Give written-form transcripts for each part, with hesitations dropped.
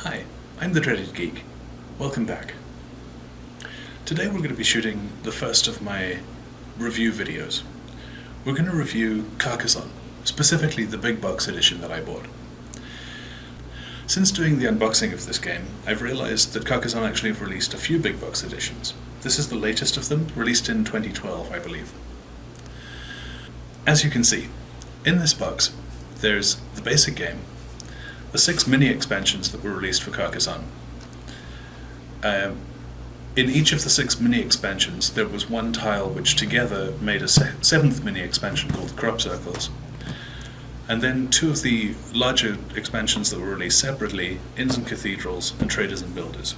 Hi, I'm the Dreaded Geek. Welcome back. Today we're going to be shooting the first of my review videos. We're going to review Carcassonne, specifically the big box edition that I bought. Since doing the unboxing of this game, I've realized that Carcassonne actually have released a few big box editions. This is the latest of them, released in 2012, I believe. As you can see, in this box, there's the basic game, the 6 mini expansions that were released for Carcassonne. In each of the 6 mini expansions, there was one tile which together made a 7th mini expansion called Crop Circles. And then 2 of the larger expansions that were released separately, Inns and Cathedrals and Traders and Builders.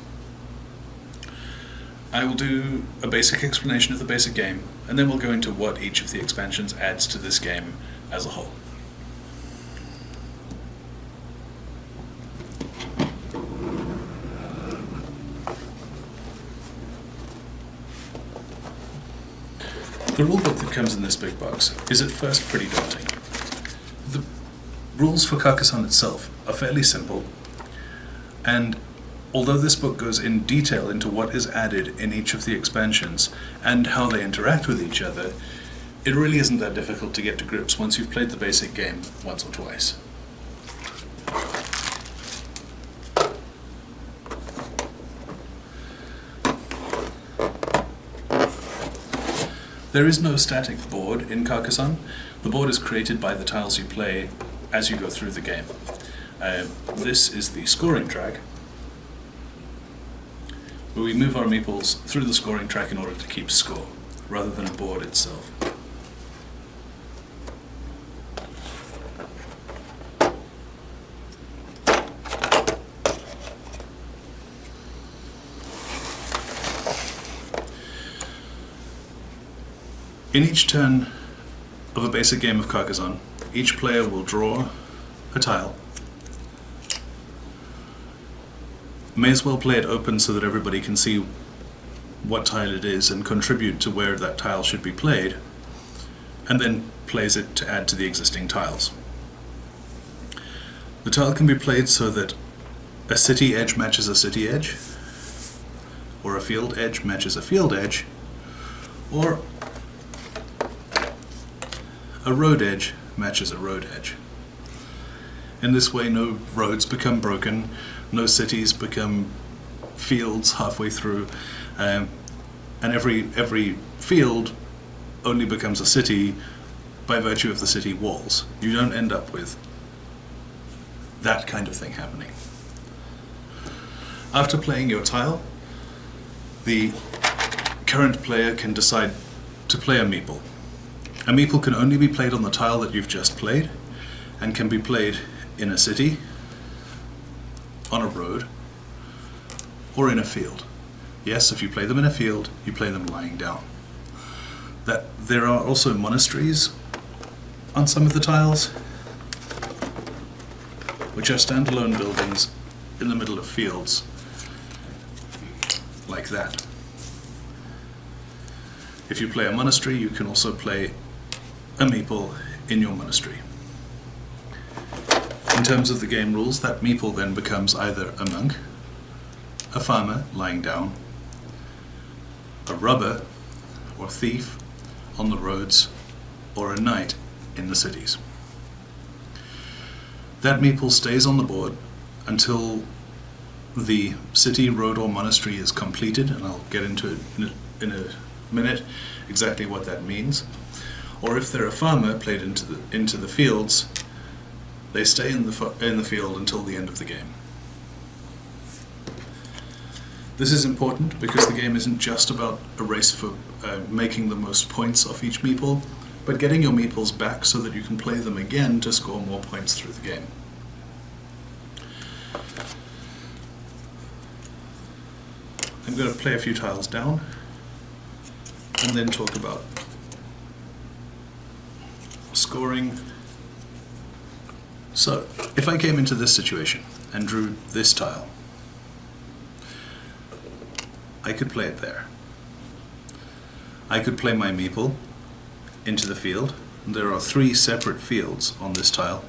I will do a basic explanation of the basic game, and then we'll go into what each of the expansions adds to this game as a whole. The rulebook that comes in this big box is at first pretty daunting. The rules for Carcassonne itself are fairly simple, and although this book goes in detail into what is added in each of the expansions and how they interact with each other, it really isn't that difficult to get to grips once you've played the basic game once or twice. There is no static board in Carcassonne. The board is created by the tiles you play as you go through the game. This is the scoring track, where we move our meeples through the scoring track in order to keep score, rather than a board itself. In each turn of a basic game of Carcassonne, each player will draw a tile. May as well play it open so that everybody can see what tile it is and contribute to where that tile should be played, and then plays it to add to the existing tiles. The tile can be played so that a city edge matches a city edge, or a field edge matches a field edge, or a road edge matches a road edge. In this way, no roads become broken, no cities become fields halfway through, and every field only becomes a city by virtue of the city walls. You don't end up with that kind of thing happening. After playing your tile, the current player can decide to play a meeple. A meeple can only be played on the tile that you've just played, and can be played in a city, on a road, or in a field. Yes, if you play them in a field, you play them lying down. There are also monasteries on some of the tiles, which are standalone buildings in the middle of fields, like that. If you play a monastery, you can also play a meeple in your monastery. In terms of the game rules, that meeple then becomes either a monk, a farmer lying down, a robber or thief on the roads, or a knight in the cities. That meeple stays on the board until the city, road, or monastery is completed, and I'll get into it in a minute exactly what that means. Or if they're a farmer played into the fields, they stay in the field until the end of the game. This is important because the game isn't just about a race for making the most points off each meeple, but getting your meeples back so that you can play them again to score more points through the game. I'm going to play a few tiles down and then talk about scoring. So, if I came into this situation and drew this tile, I could play it there. I could play my meeple into the field. There are 3 separate fields on this tile.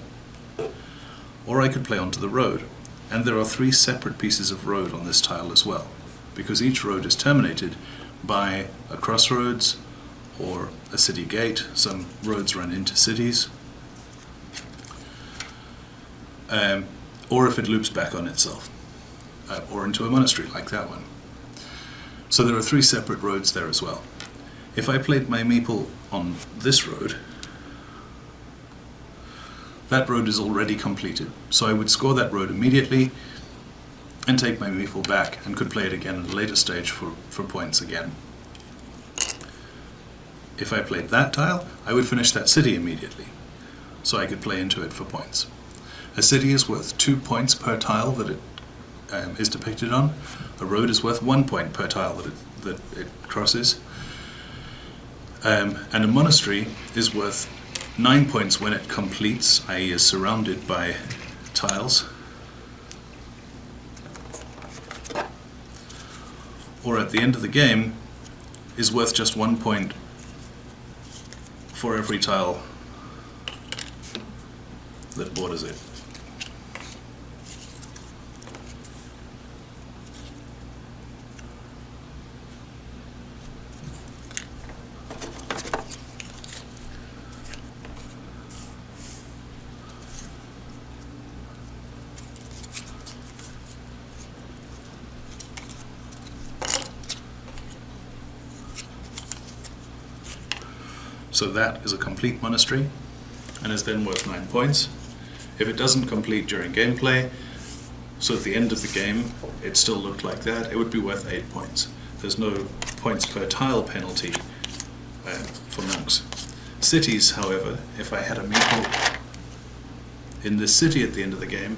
Or I could play onto the road. And there are 3 separate pieces of road on this tile as well, because each road is terminated by a crossroads or a city gate. Some roads run into cities, or if it loops back on itself, or into a monastery like that one. So there are 3 separate roads there as well. If I played my meeple on this road, that road is already completed, so I would score that road immediately and take my meeple back, and could play it again at a later stage for points again. If I played that tile, I would finish that city immediately, so I could play into it for points. A city is worth 2 points per tile that it is depicted on. A road is worth 1 point per tile that it crosses. And a monastery is worth 9 points when it completes, i.e. is surrounded by tiles. Or at the end of the game, is worth just 1 point for every tile that borders it. So that is a complete monastery, and is then worth 9 points. If it doesn't complete during gameplay, so at the end of the game it still looked like that, it would be worth 8 points. There's no points per tile penalty for monks. Cities, however, if I had a meeple in this city at the end of the game,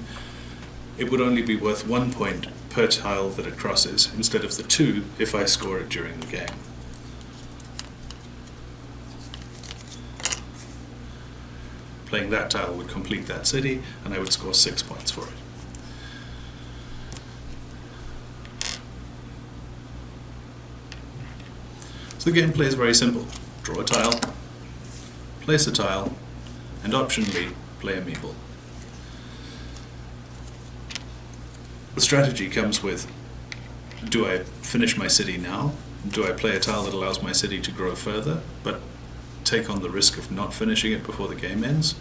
it would only be worth 1 point per tile that it crosses, instead of the 2 if I score it during the game. Playing that tile would complete that city, and I would score 6 points for it. So the gameplay is very simple. Draw a tile, place a tile, and optionally play a meeple. The strategy comes with, do I finish my city now? Do I play a tile that allows my city to grow further, but take on the risk of not finishing it before the game ends?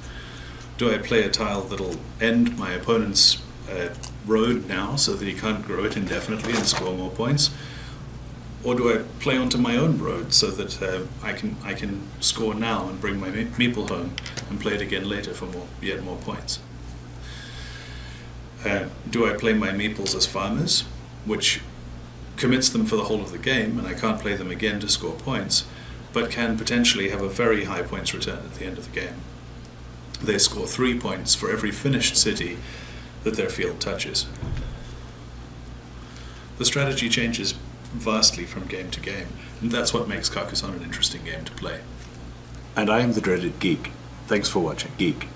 Do I play a tile that'll end my opponent's road now so that he can't grow it indefinitely and score more points? Or do I play onto my own road so that I can score now and bring my meeple home and play it again later for yet more points? Do I play my meeples as farmers, which commits them for the whole of the game, and I can't play them again to score points, but can potentially have a very high points return at the end of the game? They score 3 points for every finished city that their field touches. The strategy changes vastly from game to game, and that's what makes Carcassonne an interesting game to play. And I am the dreaded Geek. Thanks for watching, Geek.